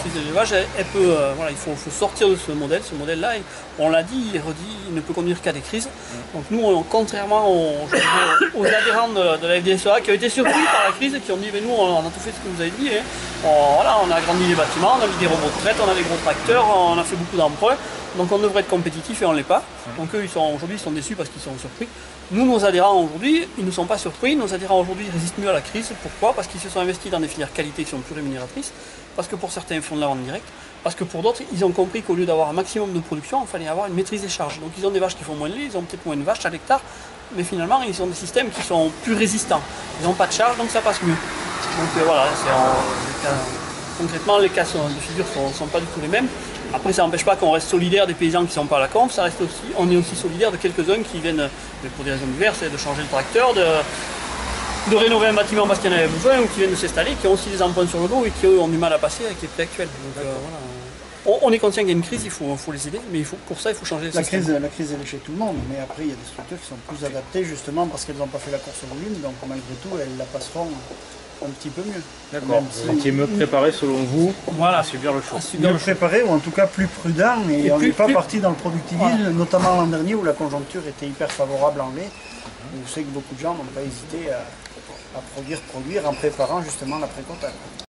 crise de l'élevage, elle peut, voilà, il faut sortir de ce modèle-là, on l'a dit, il redit, il ne peut conduire qu'à des crises. Donc nous, contrairement aux adhérents de la FDSEA qui ont été surpris par la crise, qui ont dit, mais nous, on a tout fait ce que vous avez dit, hein. Voilà, on a agrandi les bâtiments, on a mis des robots de traite, on a des gros tracteurs, on a fait beaucoup d'emprunts, donc on devrait être compétitif et on ne l'est pas. Donc eux, aujourd'hui, ils sont déçus parce qu'ils sont surpris. Nous, nos adhérents aujourd'hui, ils ne sont pas surpris. Nos adhérents aujourd'hui résistent mieux à la crise. Pourquoi? Parce qu'ils se sont investis dans des filières qualité qui sont plus rémunératrices. Parce que pour certains, ils font de la vente directe. Parce que pour d'autres, ils ont compris qu'au lieu d'avoir un maximum de production, il fallait avoir une maîtrise des charges. Donc ils ont des vaches qui font moins de lait, ils ont peut-être moins de vaches à l'hectare. Mais finalement, ils ont des systèmes qui sont plus résistants. Ils n'ont pas de charge, donc ça passe mieux. Donc voilà, concrètement, les cas de figure ne sont pas du tout les mêmes. Après, ça n'empêche pas qu'on reste solidaire des paysans qui ne sont pas à la conf, on est aussi solidaire de quelques-uns qui viennent, pour des raisons diverses, de changer le tracteur, de rénover un bâtiment parce qu'il y en avait besoin, ou qui viennent de s'installer, qui ont aussi des emprunts sur le dos et qui eux ont du mal à passer avec les prix actuels. Donc, voilà. On est conscient qu'il y a une crise, il faut les aider, mais pour ça il faut changer le système. La crise elle est chez tout le monde, mais après il y a des structures qui sont plus adaptées justement parce qu'elles n'ont pas fait la course au volume, donc malgré tout elles la passeront un petit peu mieux. D'accord, qui est mieux préparé selon vous à subir le choc. Mieux préparé ou en tout cas plus prudent, et on n'est pas parti dans le productivisme, notamment l'an dernier où la conjoncture était hyper favorable en lait. Je sais que beaucoup de gens n'ont pas hésité à produire en préparant justement l'après-comptage.